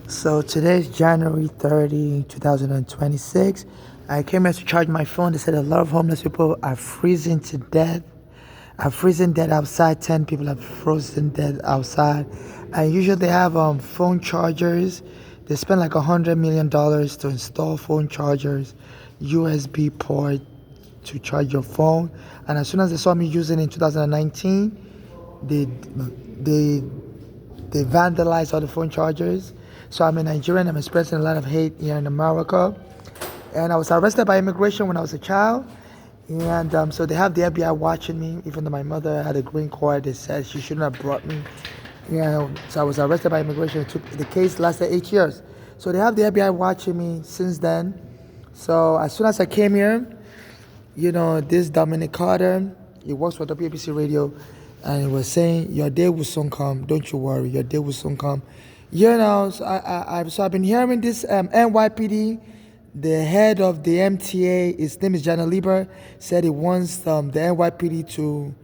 So today is January 30, 2026. I came here to charge my phone. They said a lot of homeless people are freezing to death. Are freezing dead outside. 10 people have frozen dead outside. And usually they have phone chargers. They spend like $100 million to install phone chargers, USB port to charge your phone. And as soon as they saw me using it in 2019, they they they vandalized all the phone chargers. So I'm a Nigerian. I'm experiencing a lot of hate here in America. And I was arrested by immigration when I was a child. And so they have the FBI watching me. Even though my mother had a green card, they said she shouldn't have brought me. So I was arrested by immigration. The case lasted 8 years. So they have the FBI watching me since then. So as soon as I came here, this Dominic Carter, he works for WABC Radio, and he was saying, "Your day will soon come. Don't you worry. Your day will soon come." So I've been hearing this NYPD, the head of the MTA, his name is Jana Lieber, said he wants the NYPD to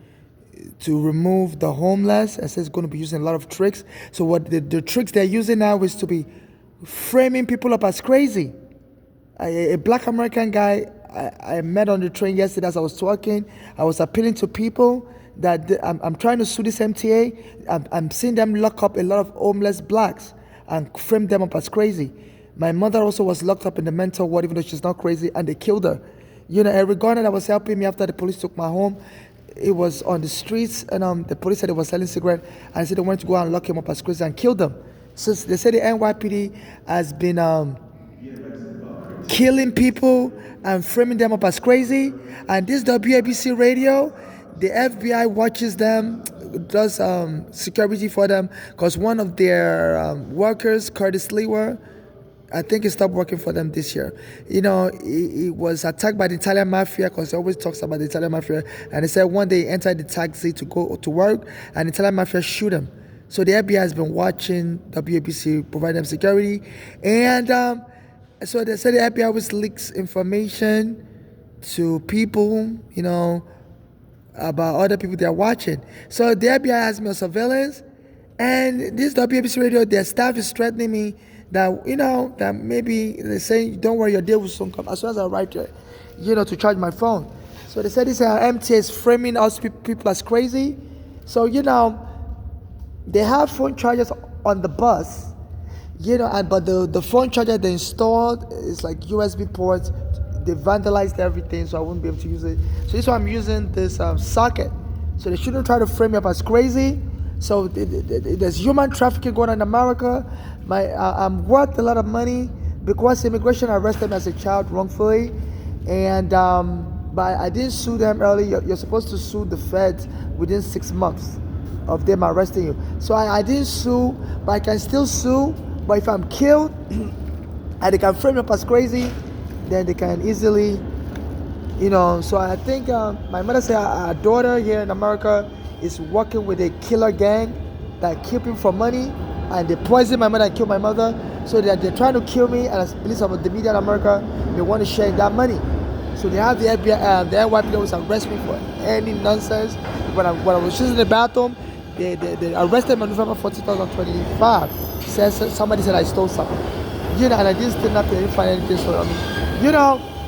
remove the homeless, and says it's going to be using a lot of tricks. So what the tricks they're using now is to be framing people up as crazy. A black American guy I met on the train yesterday as I was talking. I was appealing to people that I'm trying to sue this MTA. I'm seeing them lock up a lot of homeless blacks and frame them up as crazy. My mother also was locked up in the mental ward, even though she's not crazy, and they killed her. Eric Garner that was helping me after the police took my home, it was on the streets, and the police said they were selling cigarettes, and they said they wanted to go and lock him up as crazy and kill them. So they said the NYPD has been killing people and framing them up as crazy. And this WABC radio, the FBI watches them, does security for them, because one of their workers, Curtis Lewer, I think he stopped working for them this year. He was attacked by the Italian mafia, because he always talks about the Italian mafia. And he said one day he entered the taxi to go to work, and the Italian mafia shoot him. So the FBI has been watching WABC, provide them security. And so they said the FBI always leaks information to people, about other people they're watching. So the FBI has me on surveillance, and this WABC radio, their staff is threatening me that, that maybe they're saying, don't worry, your day will soon come. As soon as I arrive there, to charge my phone. So they said this MTA is framing us people as crazy. So, they have phone chargers on the bus, but the phone charger they installed is like USB ports. They vandalized everything, so I wouldn't be able to use it. So this is why I'm using this socket. So they shouldn't try to frame me up as crazy. So there's human trafficking going on in America. I'm worth a lot of money because immigration arrested me as a child wrongfully, and but I didn't sue them early. You're supposed to sue the feds within 6 months of them arresting you. So I didn't sue, but I can still sue. But if I'm killed and they can frame me up as crazy, then they can easily, So I think my mother said our daughter here in America is working with a killer gang that kill people for money, and they poison my mother and kill my mother. So they're trying to kill me, and as police of the media in America, they want to share that money. So they have the FBI, the NYPD always arrest me for any nonsense. When I was just in the bathroom, they arrested me on November 4, 2025. Somebody said I stole something. And I didn't steal nothing. I didn't find anything.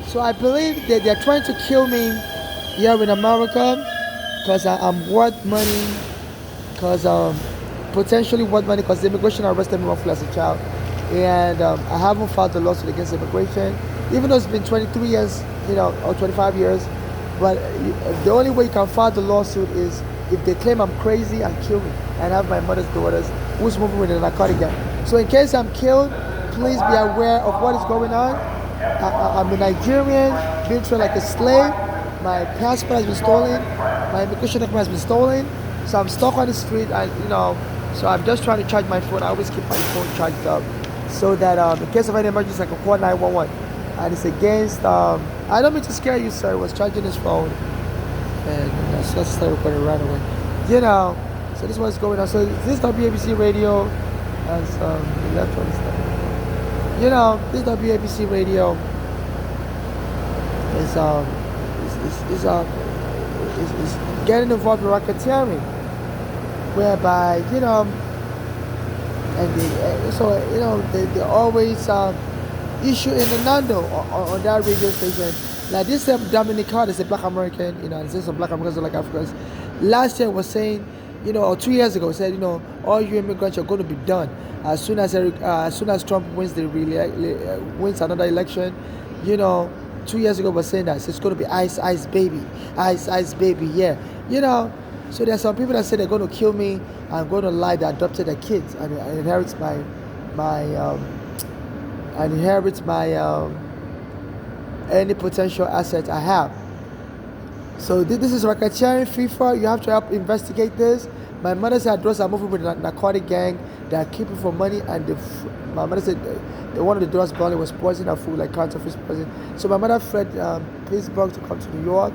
So I believe that they're trying to kill me here in America because I'm worth money, because potentially worth money, because the immigration arrested me wrongfully as a child. And I haven't filed a lawsuit against immigration, even though it's been 23 years, or 25 years. But the only way you can file the lawsuit is if they claim I'm crazy and kill me, and have my mother's daughters who's moving with a narcotic gang. So in case I'm killed, please be aware of what is going on. I'm a Nigerian, being treated like a slave. My passport has been stolen. My immigration document has been stolen. So I'm stuck on the street, and so I'm just trying to charge my phone. I always keep my phone charged up, so that in case of any emergency, I can call 911. And it's against. I don't mean to scare you, sir. He was charging his phone, and so let's start recording right away. So this is what's going on. So this WABC radio and some electronic stuff. This WABC radio is getting involved in racketeering, whereby and they always issue in the Nando on that radio station. Like this Dominic Hart is a black American, and since some black Americans are like Africans, last year was saying, or 2 years ago said, all you immigrants are going to be done as soon as Trump wins wins another election, 2 years ago was saying that so it's going to be ice, ice baby, ice baby, yeah, So there are some people that say they're going to kill me. I'm going to lie. They adopted their kids and inherits my any potential asset I have. So this is racketeering, FIFA. You have to help investigate this. My mother said drugs are moving with a narcotic gang. They are keeping for money, and my mother said one of the drugs probably was poisoning her food, like counterfeit poison. So my mother fled Pittsburgh to come to New York.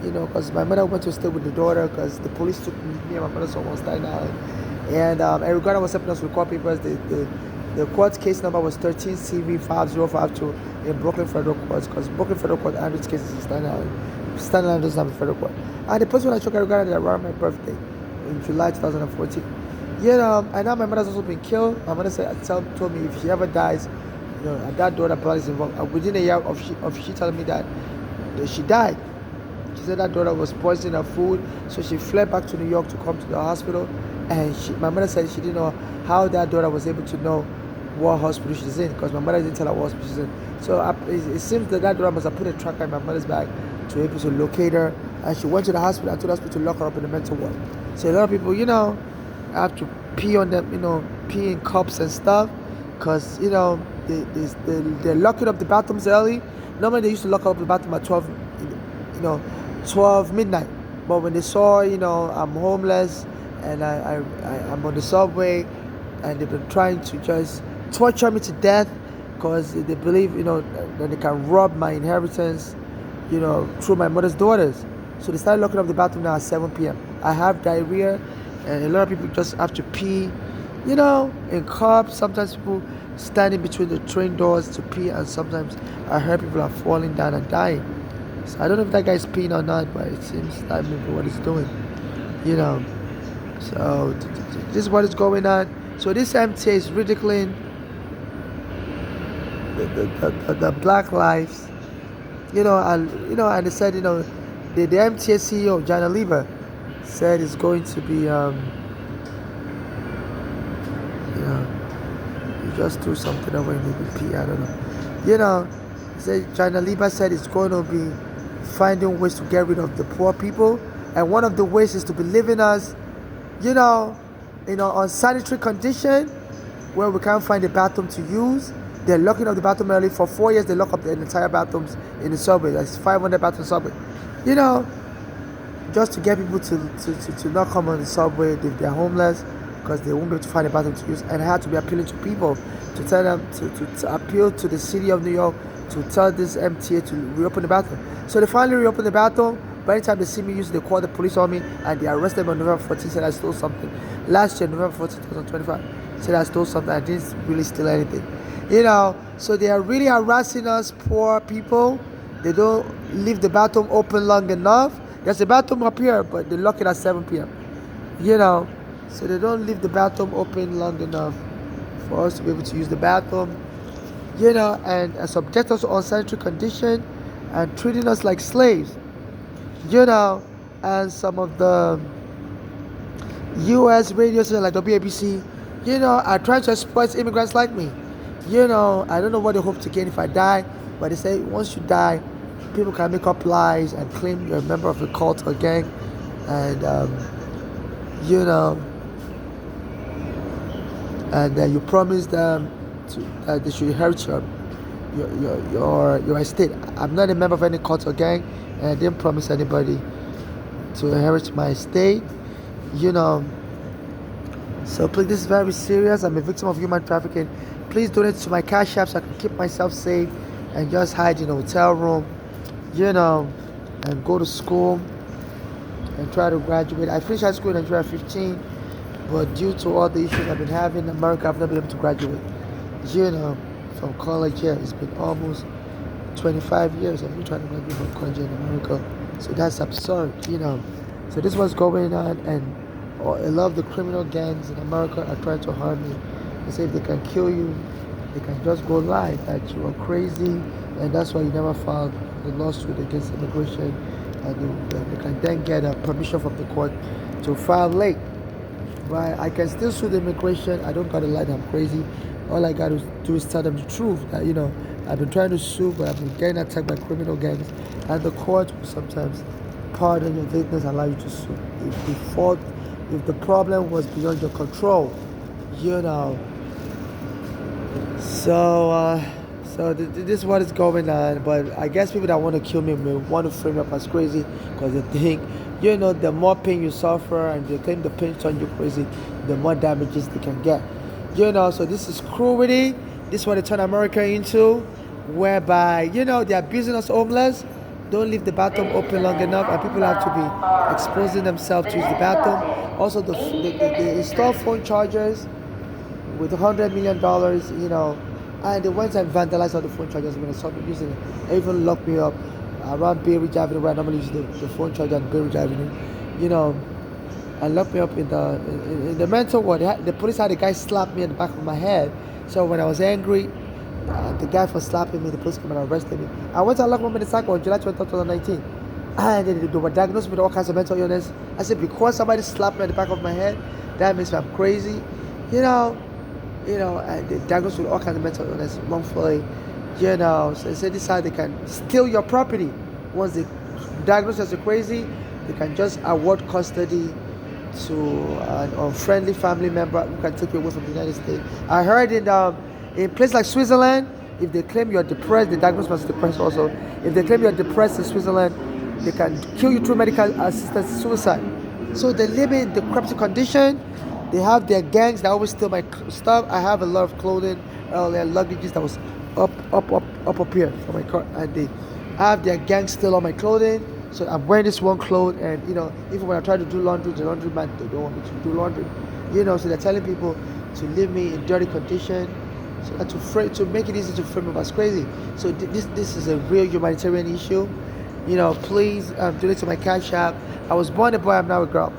Because my mother went to stay with the daughter because the police took me and my mother to almost Staten Island. And Eric Garner was helping us with court papers. The court case number was 13 CV 5052 in Brooklyn Federal Court because Brooklyn Federal Court handles cases in Staten Island. Staten Island doesn't have a federal court. And the person when I took Eric Garner around my birthday in July 2014. And now my mother's also been killed. My mother told me if she ever dies, that daughter probably is involved. Within a year of she telling me that she died. She said that daughter was poisoning her food, so she fled back to New York to come to the hospital. And my mother said she didn't know how that daughter was able to know what hospital she's in because my mother didn't tell her what hospital she's in. So it seems that daughter must have put a tracker in my mother's bag to be able to locate her. And she went to the hospital and told the hospital to lock her up in the mental ward. So a lot of people, have to pee on them, pee in cups and stuff because, they're locking up the bathrooms early. Normally they used to lock up the bathroom at 12 midnight, but when they saw I'm homeless and I'm on the subway and they've been trying to just torture me to death because they believe that they can rob my inheritance through my mother's daughters, so they started locking up the bathroom now at 7 p.m. I have diarrhea and a lot of people just have to pee in cups. Sometimes people standing between the train doors to pee, and sometimes I heard people are falling down and dying. So I don't know if that guy's peeing or not, but it seems that maybe what he's doing, So this is what is going on. So this MTA is ridiculing the black lives, and they said, the MTA CEO, Jana Lieber, said it's going to be, you just do something over in maybe pee, I don't know. Jana Lieber said it's going to be finding ways to get rid of the poor people, and one of the ways is to be living us, on sanitary condition where we can't find a bathroom to use. They're locking up the bathroom early. For 4 years, they lock up the entire bathrooms in the subway. That's 500 bathrooms subway. Just to get people to not come on the subway if they're homeless because they won't be able to find a bathroom to use. And I had to be appealing to people to tell them to appeal to the city of New York to tell this MTA to reopen the bathroom. So they finally reopened the bathroom. By the time they see me use, they call the police on me and they arrested me on November 14th, said I stole something. Last year, November 14th, 2025, said I stole something. I didn't really steal anything. So they are really harassing us poor people. They don't leave the bathroom open long enough. There's a bathroom up here, but they lock it at 7 p.m. So they don't leave the bathroom open long enough for us to be able to use the bathroom. And subject us to unsanitary condition and treating us like slaves. And some of the U.S. radio stations like WABC, are trying to exploit immigrants like me. I don't know what they hope to gain if I die, but they say once you die, people can make up lies and claim you're a member of a cult or gang, and and you promise them that they should inherit your estate. I'm not a member of any cult or gang, and I didn't promise anybody to inherit my estate. So please, this is very serious. I'm a victim of human trafficking. Please donate to my cash app so I can keep myself safe and just hide in a hotel room, and go to school and try to graduate. I finished high school in Nigeria at 15, but due to all the issues I've been having in America, I've never been able to graduate. From college here, it's been almost 25 years I've been trying to graduate from college in America. So that's absurd, So this was going on, and a lot of the criminal gangs in America are trying to harm me. They say if they can kill you, they can just go live that you are crazy, and that's why you never filed the lawsuit against immigration, and you can then get a permission from the court to file late. Right? I can still sue the immigration. I don't gotta lie that I'm crazy. All I gotta do is tell them the truth that I've been trying to sue, but I've been getting attacked by criminal gangs, and the court will sometimes pardon your vagueness, allow you to sue. If the problem was beyond your control, you know. This is what is going on. But I guess people that want to kill me may want to frame me up as crazy because they think, the more pain you suffer and they claim the pain turns you crazy, the more damages they can get. So this is cruelty. This is what they turn America into, whereby, they're abusing us homeless. Don't leave the bathroom open long enough, and people have to be exposing themselves to use the bathroom. Also, they install phone chargers with $100 million, and they went and vandalized all the phone chargers when I started using it. They even locked me up around Bay Ridge Avenue, where I normally use the phone charger on Bay Ridge Avenue, and locked me up in the mental ward. The police had a guy slap me in the back of my head. So when I was angry, the guy for slapping me, the police came and arrested me. I went to lock up in the cycle on July 20, 2019. And they were diagnosed with all kinds of mental illness. I said, because somebody slapped me in the back of my head, that means I'm crazy. And they diagnosed with all kinds of mental illness wrongfully. So they said this is how they can steal your property. Once they diagnose as crazy, they can just award custody to an unfriendly family member who can take you away from the United States. I heard in places like Switzerland, if they claim you're depressed, the diagnosis was depressed also. If they claim you're depressed in Switzerland, they can kill you through medical assistance suicide. So they live in decrepit condition. They have their gangs that always steal my stuff. I have a lot of clothing, luggages that was up here for my car, and they have their gangs still on my clothing. So I'm wearing this one clothes, and even when I try to do laundry, the laundryman, they don't want me to do laundry. So they're telling people to leave me in dirty condition, so that to make it easy to frame up as crazy. So this is a real humanitarian issue. Please donate to my Cash App. I was born a boy, I'm now a girl.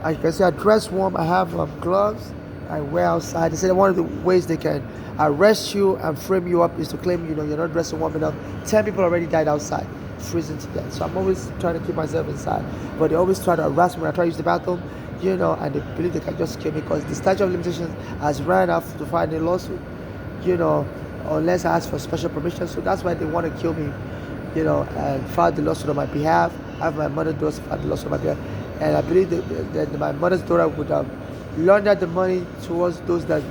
I can say I dress warm. I have gloves I wear outside. They say that one of the ways they can arrest you and frame you up is to claim you're not dressing warm enough. 10 people already died outside, freezing to death. So I'm always trying to keep myself inside. But they always try to harass me when I try to use the bathroom, and they believe they can just kill me because the statute of limitations has run out to file a lawsuit, unless I ask for special permission. So that's why they want to kill me, and file the lawsuit on my behalf. I have my mother does file the lawsuit on my behalf. And I believe that my mother's daughter would launder the money towards those that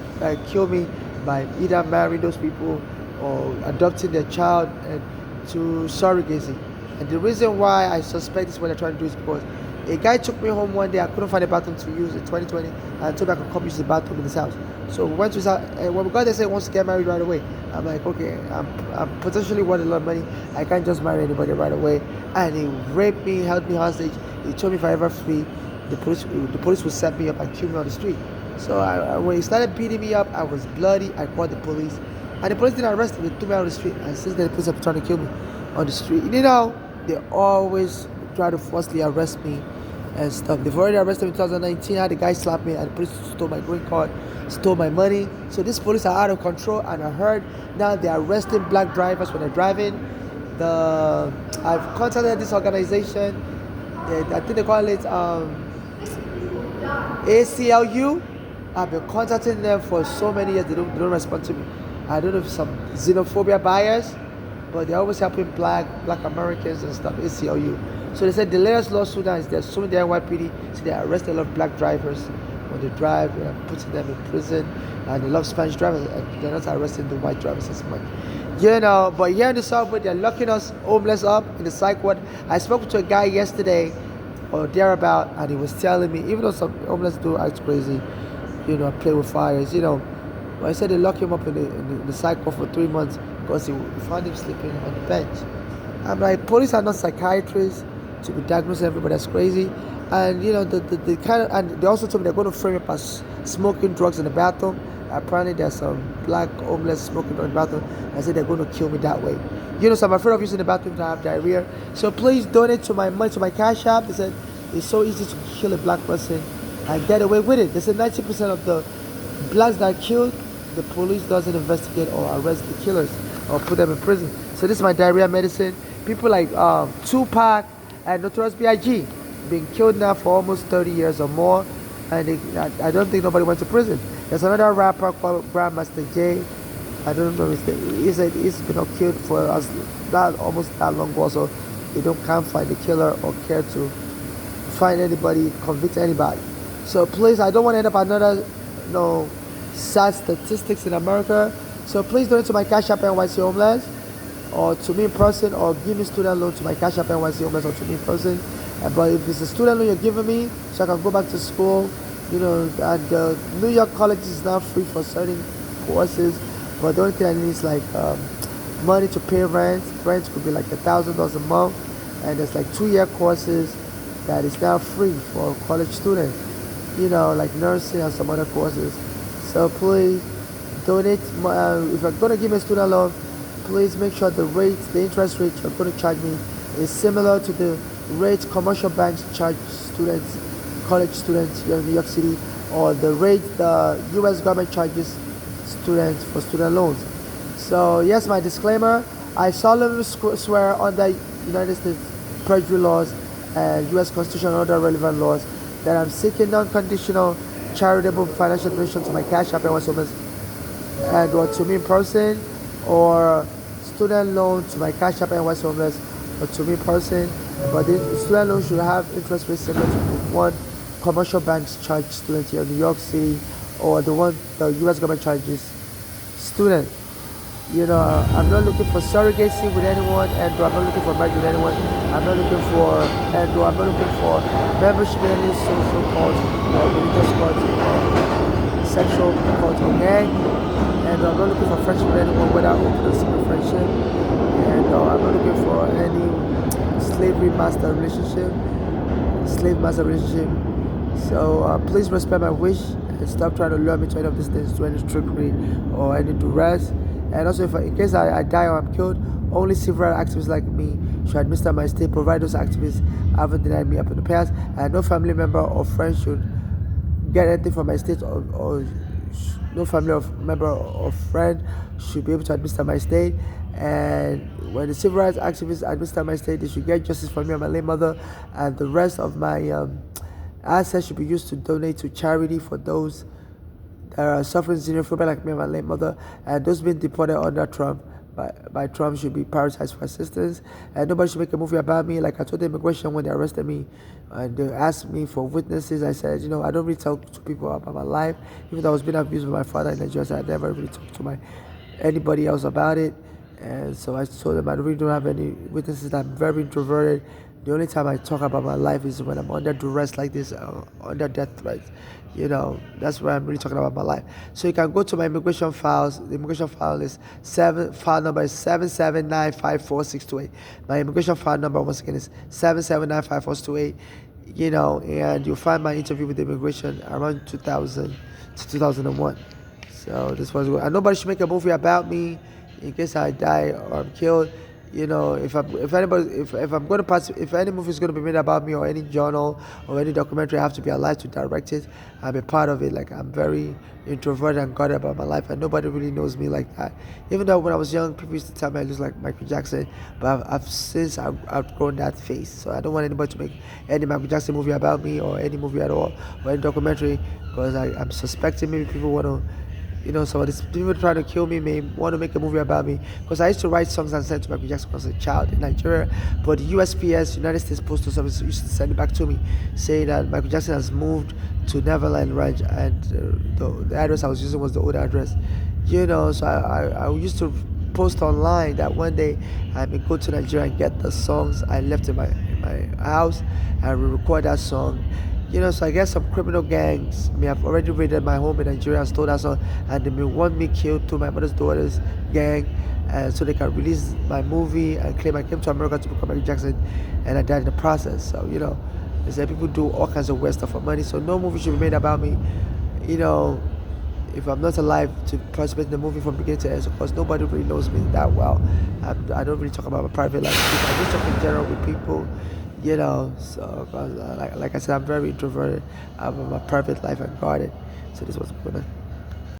kill me by either marrying those people or adopting their child and to surrogacy. And the reason why I suspect this is what they're trying to do is because a guy took me home one day. I couldn't find a bathroom to use in 2020, and told me I could come use the bathroom in his house. So we went to his house, and when we got there, said he wants to get married right away. I'm like, okay, I'm potentially worth a lot of money. I can't just marry anybody right away. And he raped me, held me hostage. He told me if I ever flee, the police would set me up and kill me on the street. So when he started beating me up, I was bloody. I called the police, and the police didn't arrest me. They threw me out on the street. And since then, the police have been trying to kill me on the street. They always try to falsely arrest me and stuff. They've already arrested me in 2019. I had a guy slap me, and the police stole my green card, stole my money. So these police are out of control, and I heard now they're arresting black drivers when they're driving. I've contacted this organization. I think they call it ACLU. I've been contacting them for so many years. They don't respond to me. I don't know if some xenophobia bias, but they're always helping black Americans and stuff. ACLU. So they said the latest lawsuit now is they're suing the NYPD. So they arrest a lot of black drivers when they drive, and putting them in prison. And they love Spanish drivers, and they're not arresting the white drivers as much. But here in the subway, they're locking us homeless up in the psych ward. I spoke to a guy yesterday or thereabout, and he was telling me, even though some homeless do act crazy, play with fires, but I said they lock him up in the psych ward for 3 months because he found him sleeping on the bench. I'm like, police are not psychiatrists to be diagnosing everybody as crazy. And the kind of, and they also told me they're going to frame up as smoking drugs in the bathroom. Apparently there's some black homeless smoking in the bathroom. I said they're going to kill me that way. So I'm afraid of using the bathroom to have diarrhea. So please donate to my money, to my Cash App. They said it's so easy to kill a black person and get away with it. They said 90% of the blacks that are killed, the police doesn't investigate or arrest the killers or put them in prison. So this is my diarrhea medicine. People like Tupac and Notorious B.I.G. been killed now for almost 30 years or more, and I don't think nobody went to prison. There's another rapper called Grandmaster Jay. I don't know if he's been killed for us that almost that long also. They can't find the killer or care to find anybody, convict anybody. So please, I don't want to end up another sad statistics in America. So please donate to my Cash App NYC Homeless, or to me in person, or give me student loan to my Cash App NYC Homeless, or to me in person. But if it's a student loan you're giving me, so I can go back to school, and New York College is now free for certain courses, but the only thing I need is like money to pay rent. Rent could be like $1,000 a month, and there's like 2-year courses that is now free for college students, like nursing and some other courses. So please donate. If you're going to give me a student loan, please make sure the interest rate you're going to charge me is similar to the rate commercial banks charge students, college students here in New York City, or the rate the U.S. government charges students for student loans. So yes, my disclaimer, I solemnly swear under United States perjury laws and U.S. Constitution and other relevant laws that I'm seeking non-conditional charitable financial donation to my Cash App and or to me in person, or student loan to my Cash App and Homeless, or to me in person. But the student loan should have interest rates similar to one commercial banks charge students here in New York City, or the one the U.S. government charges students. I'm not looking for surrogacy with anyone, and I'm not looking for marriage with anyone. I'm not looking for, I'm not looking for membership in any social cult, or religious cult, or sexual cult or gang. And I'm not looking for friendship with anyone without open or secret friendship. And I'm not looking for any slave master relationship. So please respect my wish and stop trying to lure me to any of these things, to any trickery or any duress. And also, in case I die or I'm killed, only civil rights activists like me should administer my estate, provide those activists haven't denied me up in the past, and no family member or friend should get anything from my estate, or no family member or friend should be able to administer my estate. And when the civil rights activists administer my estate, they should get justice for me and my late mother, and the rest of my assets should be used to donate to charity for those that are suffering xenophobia like me and my late mother, and those being deported under Trump by Trump should be prioritized for assistance. And nobody should make a movie about me. Like I told the immigration when they arrested me and they asked me for witnesses, I said, I don't really talk to people about my life. Even though I was being abused by my father in Nigeria, so I never really talked to anybody else about it. And so I told them I really don't have any witnesses. I'm very introverted. The only time I talk about my life is when I'm under duress like this, under death threats. That's where I'm really talking about my life. So you can go to my immigration files. The immigration file number is 7795468. My immigration file number once again is 7795428. And you'll find my interview with the immigration around 2000 to 2001. So this was good. And nobody should make a movie about me in case I die or I'm killed. If any movie is going to be made about me, or any journal or any documentary, I have to be alive to direct it. I'm a part of it. Like, I'm very introverted and guarded about my life, and nobody really knows me like that. Even though when I was young, people used to tell me I look like Michael Jackson, but I've since outgrown that face. So I don't want anybody to make any Michael Jackson movie about me, or any movie at all, or any documentary, because I'm suspecting maybe people want to, some of these people trying to kill me may want to make a movie about me, because I used to write songs and send to Michael Jackson as a child in Nigeria, but the USPS, United States Postal Service, used to send it back to me, saying that Michael Jackson has moved to Neverland Ranch, and the address I was using was the old address. So I used to post online that one day I may go to Nigeria and get the songs I left in my house and re-record that song. So I guess some criminal gangs may have already raided my home in Nigeria and stole that song, and they may want me killed through my mother's daughter's gang, and so they can release my movie and claim I came to America to become Michael Jackson, and I died in the process. So they say people do all kinds of weird stuff for money. So no movie should be made about me. If I'm not alive to participate in the movie from beginning to end, because nobody really knows me that well. I don't really talk about my private life. I just talk in general with people. So like I said, I'm very introverted. I have my private life and guarded. So this was good.